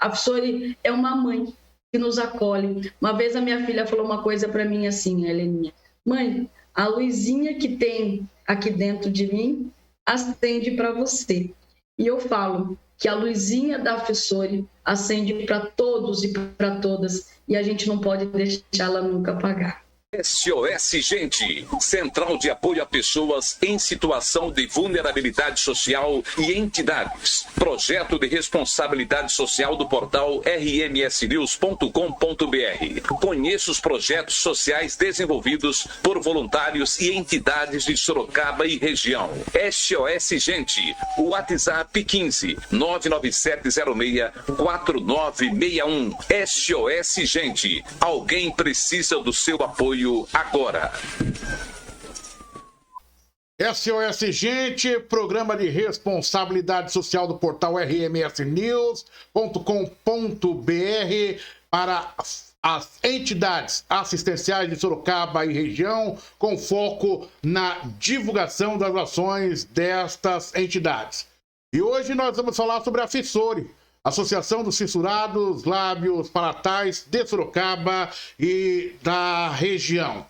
A Fissuri é uma mãe que nos acolhe. Uma vez a minha filha falou uma coisa para mim assim, Heleninha: mãe, a luzinha que tem aqui dentro de mim acende para você. E eu falo que a luzinha da Fissuri acende para todos e para todas, e a gente não pode deixá-la nunca apagar. SOS Gente, Central de Apoio a Pessoas em Situação de Vulnerabilidade Social e Entidades. Projeto de responsabilidade social do portal rmsnews.com.br. Conheça os projetos sociais desenvolvidos por voluntários e entidades de Sorocaba e região. SOS Gente, WhatsApp 15 99706 4961. SOS Gente, alguém precisa do seu apoio agora. SOS Gente, programa de responsabilidade social do portal rmsnews.com.br para as entidades assistenciais de Sorocaba e região, com foco na divulgação das ações destas entidades. E hoje nós vamos falar sobre a Fissuri, Associação dos Fissurados Lábios Palatais de Sorocaba e da região.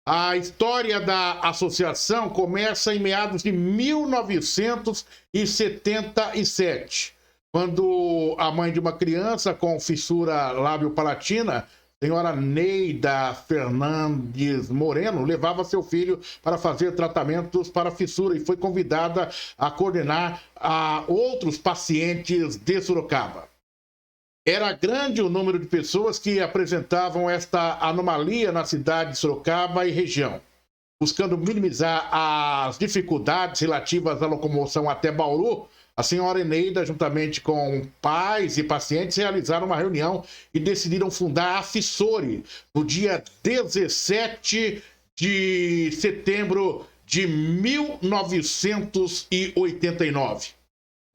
A história da associação começa em meados de 1977, quando a mãe de uma criança com fissura lábio-palatina, senhora Neida Fernandes Moreno, levava seu filho para fazer tratamentos para fissura e foi convidada a coordenar a outros pacientes de Sorocaba. Era grande o número de pessoas que apresentavam esta anomalia na cidade de Sorocaba e região. Buscando minimizar as dificuldades relativas à locomoção até Bauru, a senhora Eneida, juntamente com pais e pacientes, realizaram uma reunião e decidiram fundar a Fissuri no dia 17 de setembro de 1989.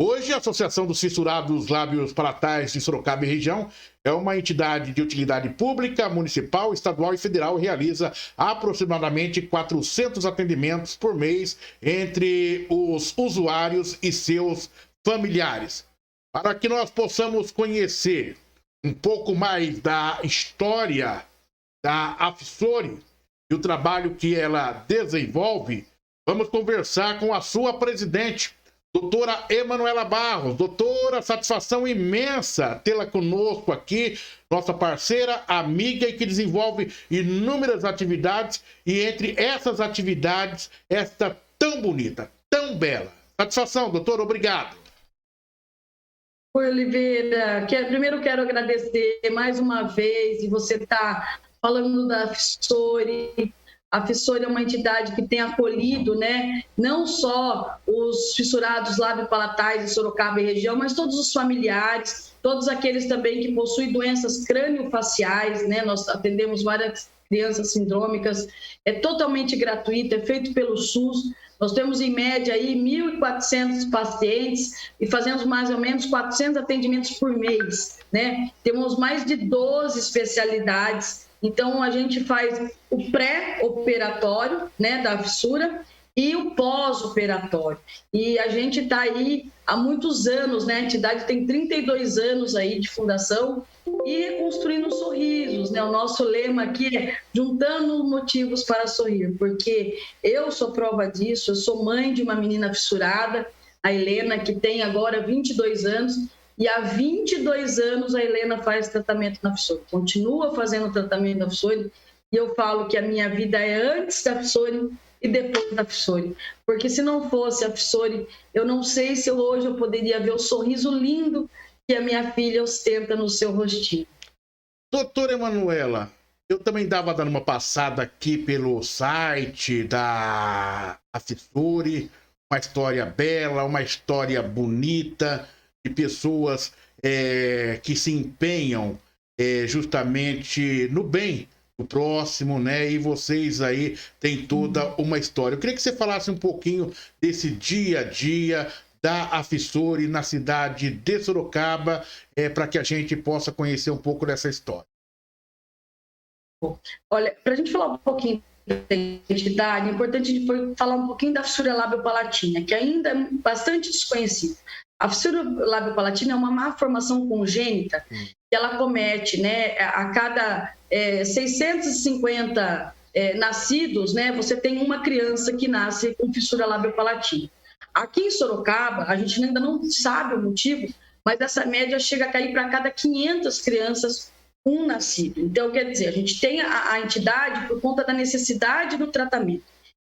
Hoje, a Associação dos Fissurados Lábios Palatais de Sorocaba e região é uma entidade de utilidade pública, municipal, estadual e federal e realiza aproximadamente 400 atendimentos por mês entre os usuários e seus familiares. Para que nós possamos conhecer um pouco mais da história da Fissuri e o trabalho que ela desenvolve, vamos conversar com a sua presidente, doutora Emanuela Barros. Doutora, satisfação imensa tê-la conosco aqui, nossa parceira, amiga e que desenvolve inúmeras atividades e entre essas atividades, esta tão bonita, tão bela. Satisfação, doutora, obrigado. Oi, Oliveira, primeiro quero agradecer mais uma vez e você está falando da Fissuri. A Fissuri é uma entidade que tem acolhido, né, não só os fissurados lábio-palatais de Sorocaba e região, mas todos os familiares, todos aqueles também que possuem doenças crâniofaciais, né, nós atendemos várias crianças sindrômicas, é totalmente gratuito, é feito pelo SUS. Nós temos em média aí 1.400 pacientes e fazemos mais ou menos 400 atendimentos por mês, né? Temos mais de 12 especialidades. Então, a gente faz o pré-operatório, né, da fissura e o pós-operatório. E a gente está aí há muitos anos, né? A entidade tem 32 anos aí de fundação e reconstruindo sorrisos, né? O nosso lema aqui é juntando motivos para sorrir, porque eu sou prova disso, eu sou mãe de uma menina fissurada, a Helena, que tem agora 22 anos, e há 22 anos a Helena faz tratamento na Fissuri, continua fazendo tratamento na Fissuri, e eu falo que a minha vida é antes da Fissuri e depois da Fissuri, porque se não fosse a Fissuri, eu não sei se hoje eu poderia ver o sorriso lindo que a minha filha ostenta no seu rostinho. Doutora Emanuela, eu também estava dando uma passada aqui pelo site da Fissuri, uma história bela, uma história bonita, de pessoas que se empenham justamente no bem do próximo, né? E vocês aí têm toda uma história. Eu queria que você falasse um pouquinho desse dia a dia da Fissuri na cidade de Sorocaba, para que a gente possa conhecer um pouco dessa história. Olha, para a gente falar um pouquinho da entidade, é importante falar um pouquinho da fissura lábio-palatina, que ainda é bastante desconhecida. A fissura lábio-palatina é uma malformação congênita que ela comete, né, a cada 650 nascidos, né, você tem uma criança que nasce com fissura lábio-palatina. Aqui em Sorocaba, a gente ainda não sabe o motivo, mas essa média chega a cair para cada 500 crianças um nascido. Então, quer dizer, a gente tem a entidade por conta da necessidade do tratamento.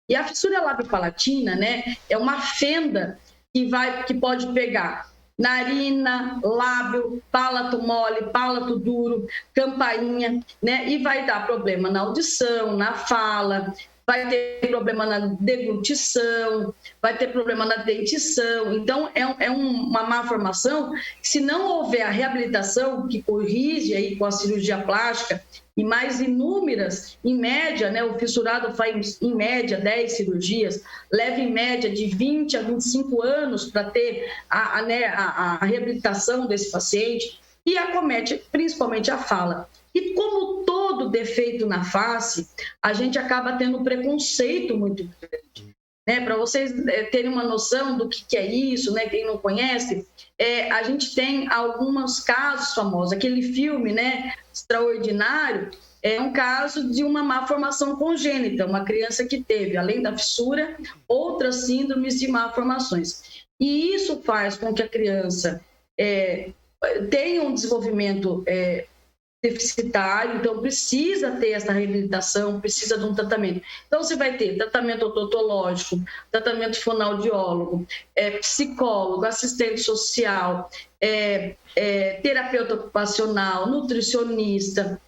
E a fissura lábio-palatina, né, é uma fenda que pode pegar narina, lábio, palato mole, palato duro, campainha, né, e vai dar problema na audição, na fala, vai ter problema na deglutição, vai ter problema na dentição. Então, é uma malformação que, se não houver a reabilitação, que corrige aí com a cirurgia plástica, e mais inúmeras, em média, né, o fissurado faz, em média, 10 cirurgias, leva em média de 20 a 25 anos para ter a reabilitação desse paciente, e acomete principalmente a fala. E como todo defeito na face, a gente acaba tendo um preconceito muito grande. Né? Para vocês terem uma noção do que é isso, né? Quem não conhece, a gente tem alguns casos famosos. Aquele filme, né, Extraordinário, é um caso de uma malformação congênita, uma criança que teve, além da fissura, outras síndromes de malformações. E isso faz com que a criança tenha um desenvolvimento deficitário, então precisa ter essa reabilitação, precisa de um tratamento. Então você vai ter tratamento odontológico, tratamento fonoaudiólogo, psicólogo, assistente social, terapeuta ocupacional, nutricionista,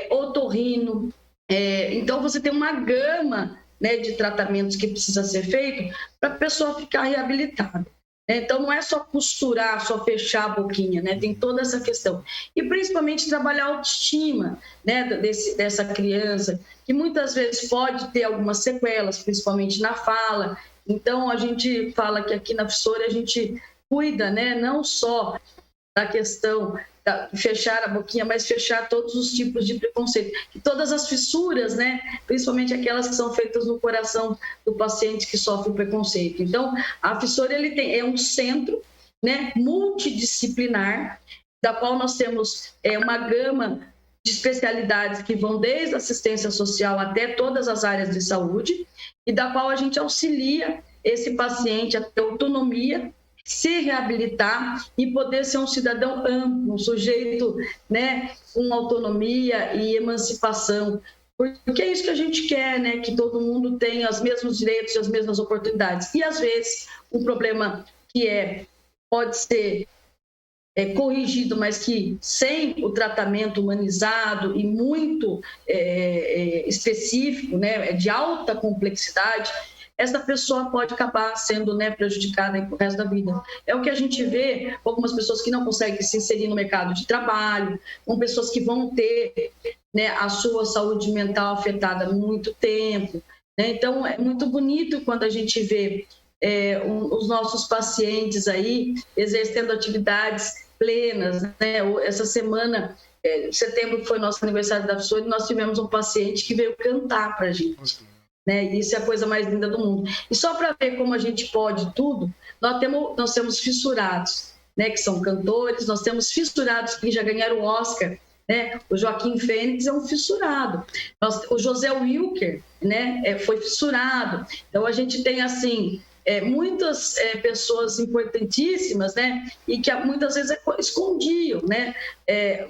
otorrino. Então você tem uma gama, né, de tratamentos que precisa ser feito para a pessoa ficar reabilitada. Então, não é só costurar, só fechar a boquinha, né? Tem toda essa questão. E, principalmente, trabalhar a autoestima, né, dessa criança, que muitas vezes pode ter algumas sequelas, principalmente na fala. Então, a gente fala que aqui na Fissura a gente cuida, né, não só da questão de fechar a boquinha, mas fechar todos os tipos de preconceito. E todas as fissuras, né, principalmente aquelas que são feitas no coração do paciente que sofre preconceito. Então, a Fissura é um centro, né, multidisciplinar, da qual nós temos uma gama de especialidades que vão desde a assistência social até todas as áreas de saúde, e da qual a gente auxilia esse paciente a ter autonomia, se reabilitar e poder ser um cidadão amplo, um sujeito, né, com autonomia e emancipação, porque é isso que a gente quer, né, que todo mundo tenha os mesmos direitos e as mesmas oportunidades. E, às vezes, um problema que pode ser corrigido, mas que sem o tratamento humanizado e muito específico, né, de alta complexidade, essa pessoa pode acabar sendo, né, prejudicada o resto da vida. É o que a gente vê com algumas pessoas que não conseguem se inserir no mercado de trabalho, com pessoas que vão ter, né, a sua saúde mental afetada há muito tempo. Né? Então, é muito bonito quando a gente vê os nossos pacientes aí exercendo atividades plenas. Né? Essa semana, setembro, foi nosso aniversário da Fissura, e nós tivemos um paciente que veio cantar para a gente. Né? Isso é a coisa mais linda do mundo. E só para ver como a gente pode tudo, nós temos fissurados, né, que são cantores, nós temos fissurados que já ganharam o Oscar, né? O Joaquim Fênix é um fissurado, o José Wilker, né, foi fissurado. Então a gente tem assim muitas pessoas importantíssimas, né, e que muitas vezes escondiam, né?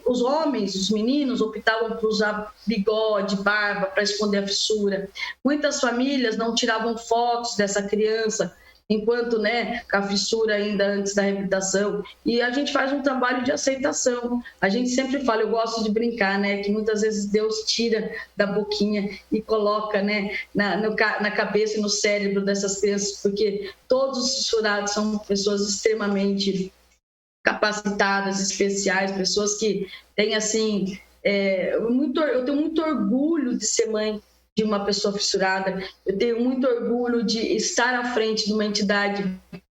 Os homens, os meninos optavam por usar bigode, barba para esconder a fissura. Muitas famílias não tiravam fotos dessa criança enquanto, né, com a fissura ainda antes da reabilitação. E a gente faz um trabalho de aceitação. A gente sempre fala, eu gosto de brincar, né, que muitas vezes Deus tira da boquinha e coloca, né, na cabeça e no cérebro dessas crianças, porque todos os fissurados são pessoas extremamente capacitadas, especiais, pessoas que têm, assim, eu tenho muito orgulho de ser mãe de uma pessoa fissurada. Eu tenho muito orgulho de estar à frente de uma entidade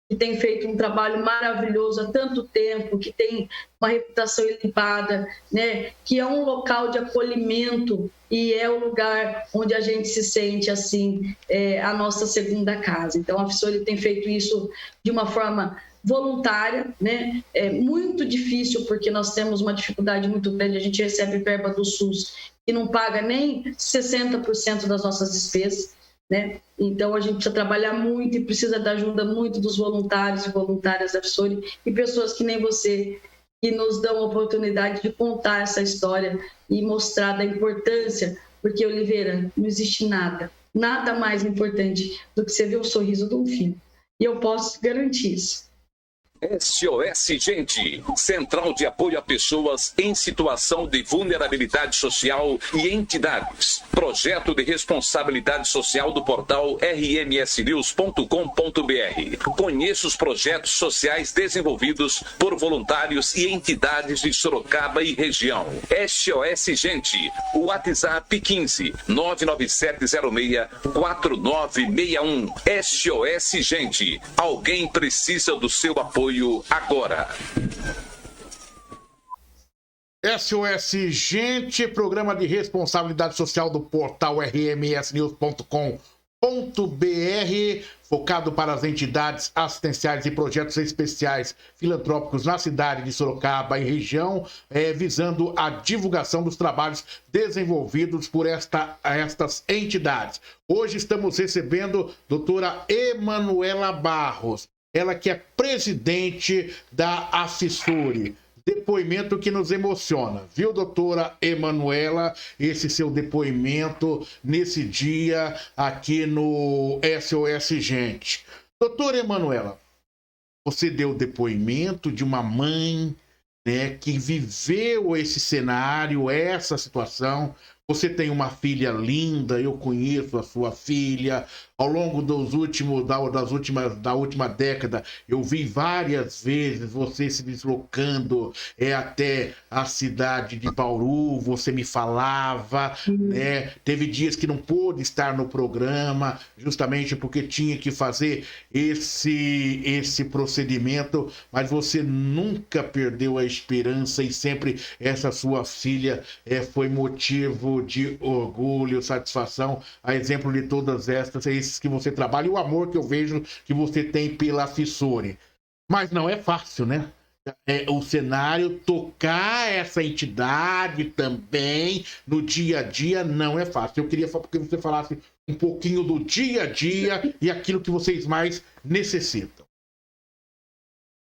que tem feito um trabalho maravilhoso há tanto tempo, que tem uma reputação ilibada, né? Que é um local de acolhimento e é o lugar onde a gente se sente assim, a nossa segunda casa. Então, a Fissura tem feito isso de uma forma voluntária, né? É muito difícil, porque nós temos uma dificuldade muito grande, a gente recebe verba do SUS e não paga nem 60% das nossas despesas, né? Então, a gente precisa trabalhar muito e precisa da ajuda muito dos voluntários e voluntárias da FSORI e pessoas que nem você, que nos dão a oportunidade de contar essa história e mostrar da importância, porque, Oliveira, não existe nada mais importante do que você ver o sorriso de um filho. E eu posso garantir isso. SOS Gente, Central de Apoio a Pessoas em Situação de Vulnerabilidade Social e Entidades. Projeto de responsabilidade social do portal rmsnews.com.br. Conheça os projetos sociais desenvolvidos por voluntários e entidades de Sorocaba e região. SOS Gente, WhatsApp 15 99706 4961. SOS Gente, alguém precisa do seu apoio agora. SOS Gente, programa de responsabilidade social do portal rmsnews.com.br, focado para as entidades assistenciais e projetos especiais filantrópicos na cidade de Sorocaba e região, visando a divulgação dos trabalhos desenvolvidos por estas entidades. Hoje estamos recebendo a doutora Emanuela Barros, ela que é presidente da AFSORI. Depoimento que nos emociona, viu, doutora Emanuela? Esse seu depoimento nesse dia aqui no SOS Gente. Doutora Emanuela, você deu depoimento de uma mãe, né, que viveu esse cenário, essa situação. Você tem uma filha linda, eu conheço a sua filha. Ao longo da última década, eu vi várias vezes você se deslocando até a cidade de Bauru, você me falava, né? Teve dias que não pôde estar no programa, justamente porque tinha que fazer esse procedimento, mas você nunca perdeu a esperança e sempre essa sua filha foi motivo de orgulho, satisfação, a exemplo de todas esses que você trabalha e o amor que eu vejo que você tem pela FSORI. Mas não é fácil, né? O cenário, tocar essa entidade também no dia a dia não é fácil. Eu queria que você falasse um pouquinho do dia a dia e aquilo que vocês mais necessitam.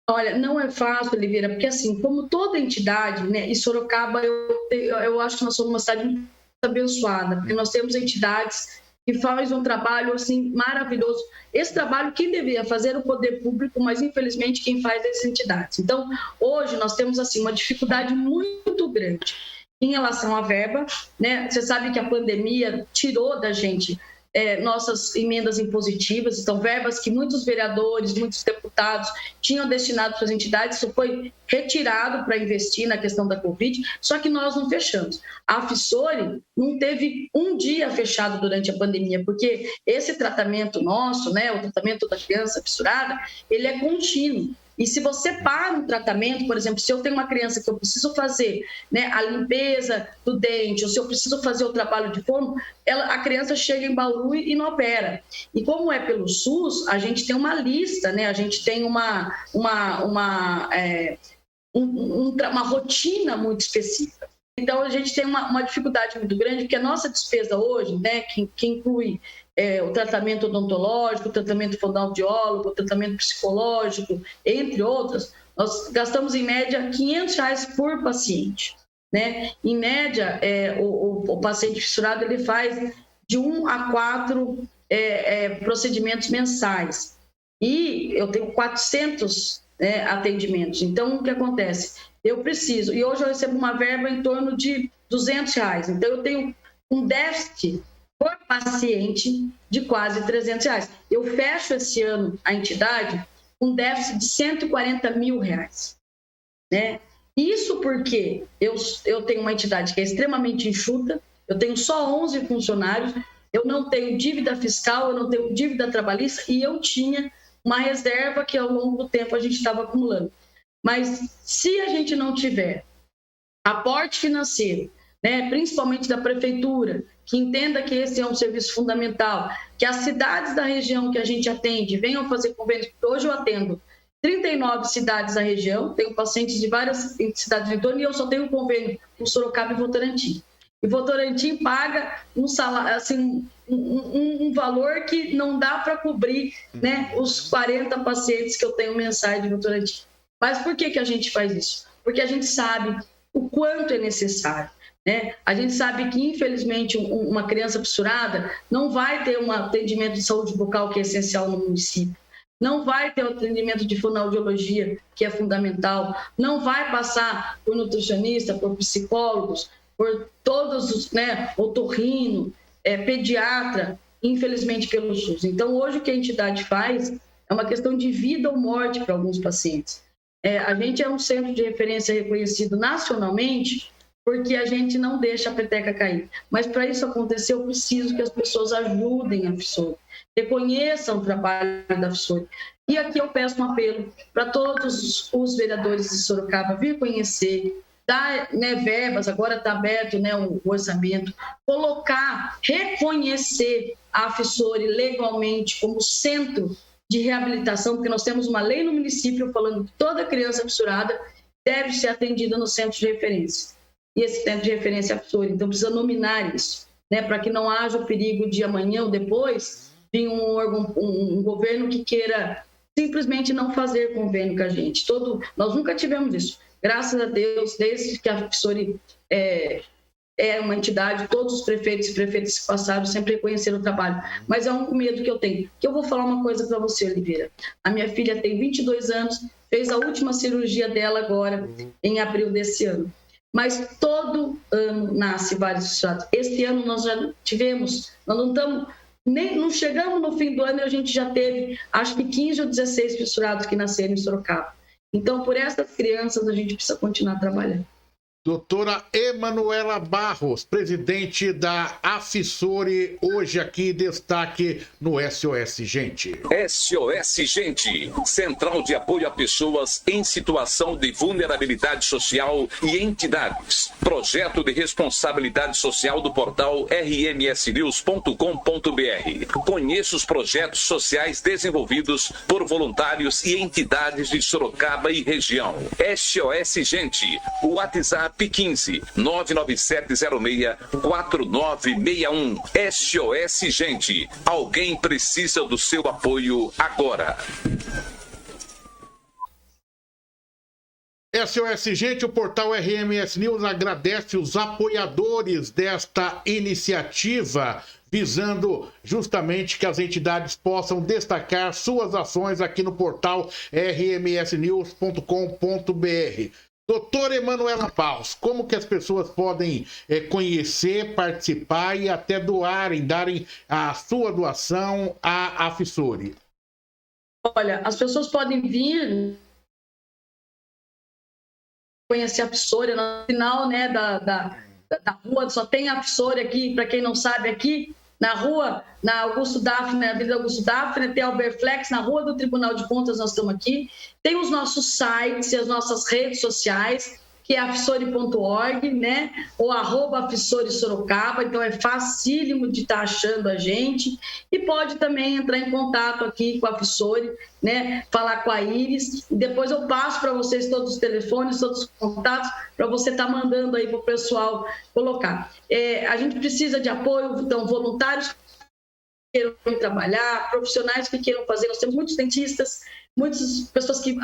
Olha, não é fácil, Oliveira, porque assim, como toda entidade, né, e Sorocaba, eu acho que nós somos uma cidade muito abençoada, porque nós temos entidades que fazem um trabalho assim maravilhoso. Esse trabalho quem deveria fazer é o poder público, mas infelizmente quem faz é as entidades. Então, hoje nós temos assim uma dificuldade muito grande em relação à verba, né? Você sabe que a pandemia tirou da gente nossas emendas impositivas, então verbas que muitos vereadores, muitos deputados tinham destinado para as entidades, isso foi retirado para investir na questão da Covid, só que nós não fechamos. A FSORI não teve um dia fechado durante a pandemia, porque esse tratamento nosso, né, o tratamento da criança fissurada, ele é contínuo. E se você para um tratamento, por exemplo, se eu tenho uma criança que eu preciso fazer, né, a limpeza do dente, ou se eu preciso fazer o trabalho de fono, a criança chega em Bauru e não opera. E como é pelo SUS, a gente tem uma lista, né, a gente tem uma rotina muito específica. Então, a gente tem uma dificuldade muito grande, porque a nossa despesa hoje, né, que inclui o tratamento odontológico, o tratamento fonoaudiólogo, o tratamento psicológico, entre outras, nós gastamos em média R$500 por paciente, né? Em média, o paciente fissurado ele faz de 1 a 4 procedimentos mensais. E eu tenho 400 atendimentos. Então, o que acontece? Eu preciso, e hoje eu recebo uma verba em torno de R$200. Então, eu tenho um déficit por paciente de quase R$300. Eu fecho esse ano a entidade com um déficit de R$140 mil, né? Isso porque eu tenho uma entidade que é extremamente enxuta, eu tenho só 11 funcionários, eu não tenho dívida fiscal, eu não tenho dívida trabalhista e eu tinha uma reserva que ao longo do tempo a gente estava acumulando. Mas se a gente não tiver aporte financeiro, né, principalmente da prefeitura, que entenda que esse é um serviço fundamental, que as cidades da região que a gente atende venham fazer convênios, porque hoje eu atendo 39 cidades da região, tenho pacientes de várias cidades do entorno e eu só tenho um convênio com Sorocaba e Votorantim. E Votorantim paga um salário, assim, um valor que não dá para cobrir, né, os 40 pacientes que eu tenho mensais de Votorantim. Mas por que a gente faz isso? Porque a gente sabe o quanto é necessário, né? A gente sabe que, infelizmente, uma criança fissurada não vai ter um atendimento de saúde bucal que é essencial no município, não vai ter um atendimento de fonoaudiologia, que é fundamental, não vai passar por nutricionista, por psicólogos, por todos os, né, otorrino, pediatra, infelizmente pelo SUS. Então, hoje o que a entidade faz é uma questão de vida ou morte para alguns pacientes. A gente é um centro de referência reconhecido nacionalmente porque a gente não deixa a peteca cair. Mas para isso acontecer, eu preciso que as pessoas ajudem a FSSORI, reconheçam o trabalho da FSSORI. E aqui eu peço um apelo para todos os vereadores de Sorocaba vir conhecer, dar, né, verbas, agora está aberto, né, o orçamento, colocar, reconhecer a FSSORI legalmente como centro de reabilitação, porque nós temos uma lei no município falando que toda criança fissurada deve ser atendida no centro de referência. E esse centro de referência é a FSSORI, então precisa nominar isso, né, para que não haja o perigo de amanhã ou depois vir um governo que queira simplesmente não fazer convênio com a gente. Nós nunca tivemos isso. Graças a Deus, desde que a FSSORI é uma entidade, todos os prefeitos e prefeitas que passaram sempre reconheceram o trabalho. Mas é um medo que eu tenho. Que eu vou falar uma coisa para você, Oliveira. A minha filha tem 22 anos, fez a última cirurgia dela agora, em abril desse ano. Mas todo ano nasce vários fissurados. Esse ano nós já tivemos, nós não chegamos no fim do ano e a gente já teve, acho que 15 ou 16 fissurados que nasceram em Sorocaba. Então, por essas crianças, a gente precisa continuar trabalhando. Doutora Emanuela Barros, presidente da AFSSORI, hoje aqui, destaque no SOS Gente. SOS Gente, Central de Apoio a Pessoas em Situação de Vulnerabilidade Social e Entidades. Projeto de responsabilidade social do portal rmsnews.com.br. Conheça os projetos sociais desenvolvidos por voluntários e entidades de Sorocaba e região. SOS Gente, o WhatsApp 15 99706 4961. SOS Gente, alguém precisa do seu apoio agora. SOS Gente, o portal RMS News agradece os apoiadores desta iniciativa, visando justamente que as entidades possam destacar suas ações aqui no portal rmsnews.com.br. Doutora Emanuela Barros, como que as pessoas podem conhecer, participar e até darem a sua doação à AFSSORI? Olha, as pessoas podem vir conhecer a AFSSORI no final, né, da rua, só tem a AFSSORI aqui, para quem não sabe, aqui na rua, na Augusto Daphne, na Avenida Augusto Daphne, tem a Alberflex, na rua do Tribunal de Contas, nós estamos aqui. Tem os nossos sites e as nossas redes sociais, que é afsori.org, né? Ou @afsori Sorocaba, então é facílimo de estar achando a gente. E pode também entrar em contato aqui com a AFSSORI, né? Falar com a Iris. E depois eu passo para vocês todos os telefones, todos os contatos, para você estar mandando aí para o pessoal colocar. A gente precisa de apoio, então, voluntários que queiram trabalhar, profissionais que queiram fazer. Nós temos muitos dentistas, muitas pessoas que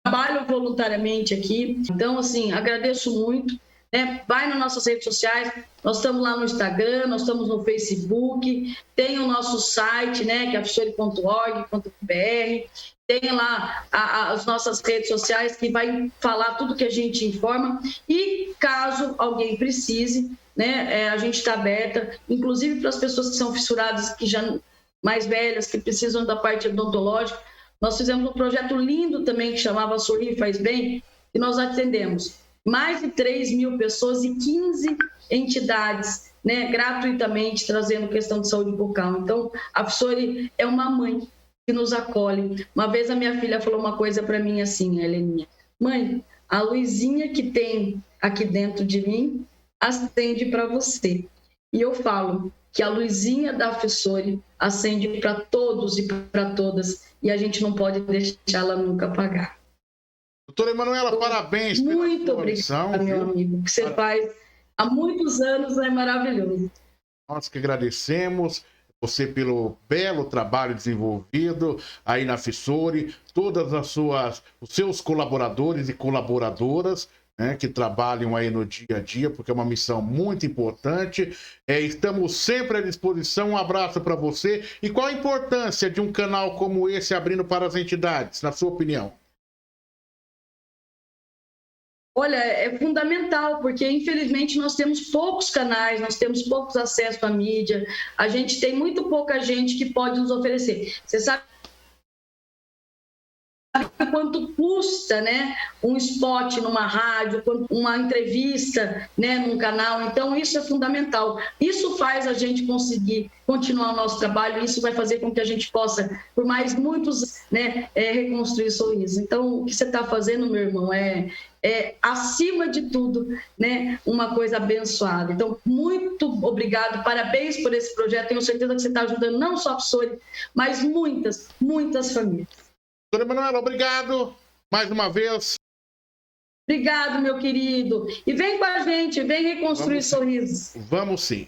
trabalham voluntariamente aqui. Então, assim, agradeço muito, né? Vai nas nossas redes sociais, nós estamos lá no Instagram, nós estamos no Facebook, tem o nosso site, né, que é afsori.org.br, tem lá as nossas redes sociais que vai falar tudo que a gente informa e caso alguém precise, né, a gente está aberta, inclusive para as pessoas que são fissuradas, que já mais velhas, que precisam da parte odontológica. Nós fizemos um projeto lindo também que chamava Sorrir Faz Bem e nós atendemos mais de 3.000 pessoas e 15 entidades, né, gratuitamente, trazendo questão de saúde bucal. Então, a AFSSORI é uma mãe que nos acolhe. Uma vez a minha filha falou uma coisa para mim assim, a Heleninha: mãe, a luzinha que tem aqui dentro de mim acende para você. E eu falo que a luzinha da AFSSORI acende para todos e para todas e a gente não pode deixá-la nunca pagar. Doutora Emanuela, parabéns pela Muito obrigada, meu amigo. O que você faz há muitos anos é maravilhoso. Nós que agradecemos você pelo belo trabalho desenvolvido aí na Fissuri, todas os seus colaboradores e colaboradoras, né, que trabalham aí no dia a dia, porque é uma missão muito importante. Estamos sempre à disposição. Um abraço para você. E qual a importância de um canal como esse abrindo para as entidades, na sua opinião? Olha, é fundamental, porque infelizmente nós temos poucos canais, nós temos poucos acessos à mídia, a gente tem muito pouca gente que pode nos oferecer. Você sabe quanto custa, né, um spot numa rádio, uma entrevista, né, num canal. Então isso é fundamental. Isso faz a gente conseguir continuar o nosso trabalho, isso vai fazer com que a gente possa, por mais muitos, né, reconstruir sorriso. Então o que você está fazendo, meu irmão, é acima de tudo, né, uma coisa abençoada. Então, muito obrigado, parabéns por esse projeto. Tenho certeza que você está ajudando não só a Fissuri, mas muitas, muitas famílias. Doutora Emanuela, obrigado mais uma vez. Obrigado, meu querido. E vem com a gente, vem reconstruir sorrisos. Vamos sim.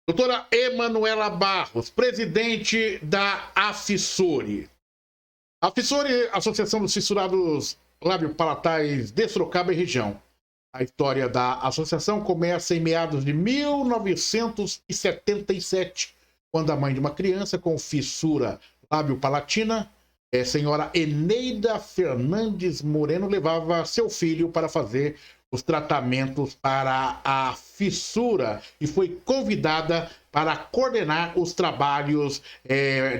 Doutora Emanuela Barros, presidente da Fissuri. A Fissuri, Associação dos Fissurados Lábio-Palatais de Sorocaba e região. A história da associação começa em meados de 1977, quando a mãe de uma criança com fissura lábio-palatina, senhora Eneida Fernandes Moreno, levava seu filho para fazer os tratamentos para a fissura e foi convidada para coordenar os trabalhos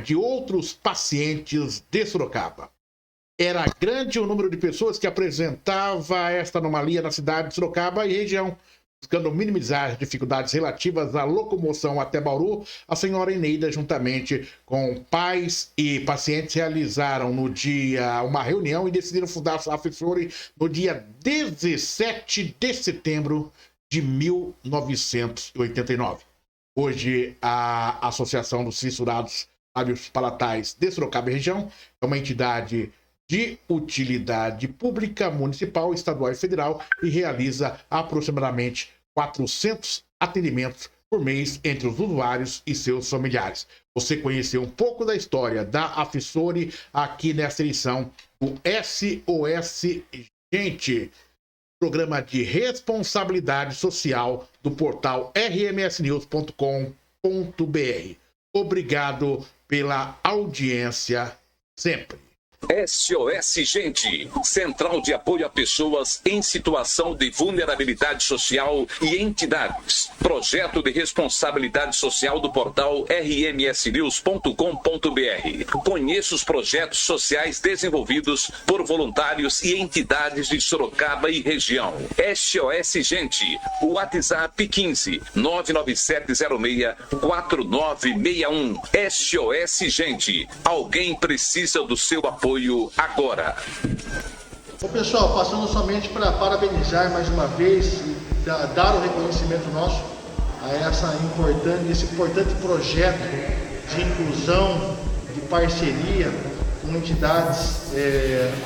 de outros pacientes de Sorocaba. Era grande o número de pessoas que apresentava esta anomalia na cidade de Sorocaba e região. Buscando minimizar as dificuldades relativas à locomoção até Bauru, a senhora Eneida, juntamente com pais e pacientes, realizaram no dia uma reunião e decidiram fundar a Fissuri no dia 17 de setembro de 1989. Hoje, a Associação dos Fissurados Lábios-Palatais de Sorocaba e região é uma entidade de utilidade pública, municipal, estadual e federal e realiza aproximadamente 400 atendimentos por mês entre os usuários e seus familiares. Você conheceu um pouco da história da Fissuri aqui nessa edição do SOS Gente, programa de responsabilidade social do portal rmsnews.com.br. Obrigado pela audiência sempre. SOS Gente, Central de Apoio a Pessoas em Situação de Vulnerabilidade Social e Entidades. Projeto de Responsabilidade Social do portal rmsnews.com.br. Conheça os projetos sociais desenvolvidos por voluntários e entidades de Sorocaba e região. SOS Gente, WhatsApp 15 99706 4961. SOS Gente, alguém precisa do seu apoio agora. Bom, pessoal, passando somente para parabenizar mais uma vez e dar o reconhecimento nosso a esse importante projeto de inclusão, de parceria com entidades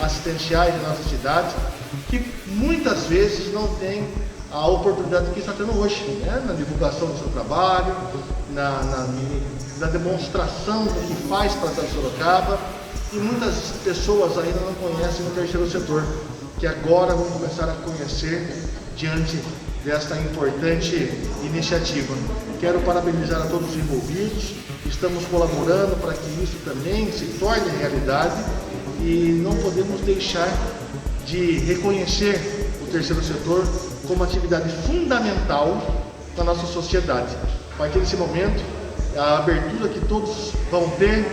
assistenciais da nossa cidade, que muitas vezes não têm a oportunidade que está tendo hoje, né? Na divulgação do seu trabalho, na demonstração do que faz para a Sorocaba. E muitas pessoas ainda não conhecem o terceiro setor, que agora vão começar a conhecer diante desta importante iniciativa. Quero parabenizar a todos os envolvidos, estamos colaborando para que isso também se torne realidade e não podemos deixar de reconhecer o terceiro setor como atividade fundamental na nossa sociedade. A partir desse momento, a abertura que todos vão ter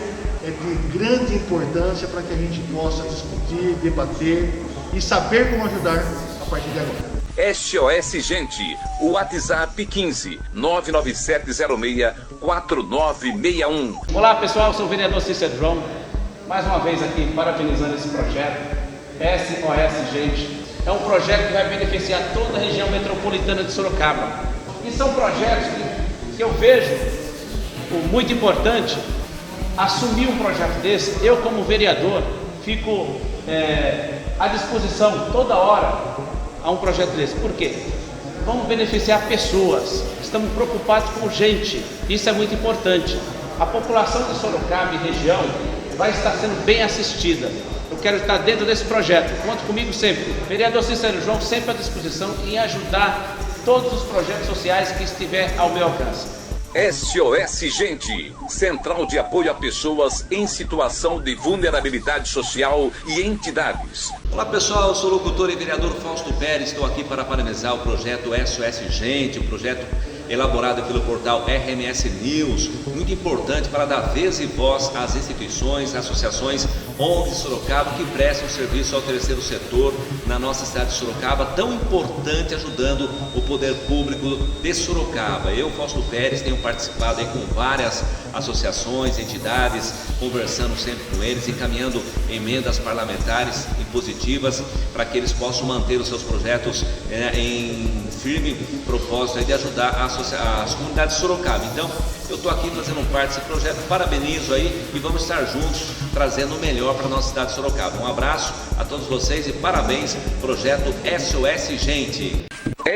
é de grande importância para que a gente possa discutir, debater e saber como ajudar a partir de agora. SOS Gente, WhatsApp 15 99706 4961. Olá pessoal, sou o vereador Cícero João, mais uma vez aqui parabenizando esse projeto. SOS Gente é um projeto que vai beneficiar toda a região metropolitana de Sorocaba. E são projetos que eu vejo muito importante assumir um projeto desse, eu como vereador fico à disposição toda hora a um projeto desse. Por quê? Vamos beneficiar pessoas, estamos preocupados com gente, isso é muito importante. A população de Sorocaba e região vai estar sendo bem assistida. Eu quero estar dentro desse projeto, conte comigo sempre. Vereador Cícero João sempre à disposição em ajudar todos os projetos sociais que estiver ao meu alcance. SOS Gente, Central de Apoio a Pessoas em Situação de Vulnerabilidade Social e Entidades. Olá pessoal, eu sou o locutor e vereador Fausto Pérez, estou aqui para parabenizar o projeto SOS Gente, um projeto elaborado pelo portal RMS News, muito importante para dar vez e voz às instituições, associações, ONGs de Sorocaba que prestam serviço ao terceiro setor na nossa cidade de Sorocaba, tão importante, ajudando o poder público de Sorocaba. Eu, Fausto Pérez, tenho participado aí com várias associações, entidades, conversando sempre com eles, encaminhando emendas parlamentares impositivas para que eles possam manter os seus projetos em firme propósito aí de ajudar as comunidades de Sorocaba. Então, eu estou aqui fazendo parte desse projeto, parabenizo aí e vamos estar juntos trazendo o melhor para a nossa cidade de Sorocaba. Um abraço a todos vocês e parabéns, projeto SOS Gente.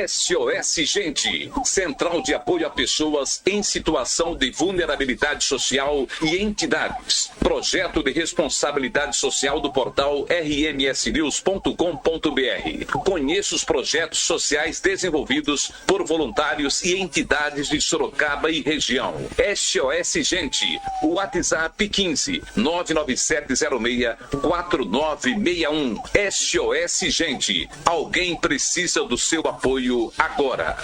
SOS Gente, Central de Apoio a Pessoas em Situação de Vulnerabilidade Social e Entidades. Projeto de responsabilidade social do portal rmsnews.com.br. Conheça os projetos sociais desenvolvidos por voluntários e entidades de Sorocaba e região. SOS Gente, WhatsApp 15 99706 4961. SOS Gente, alguém precisa do seu apoio agora.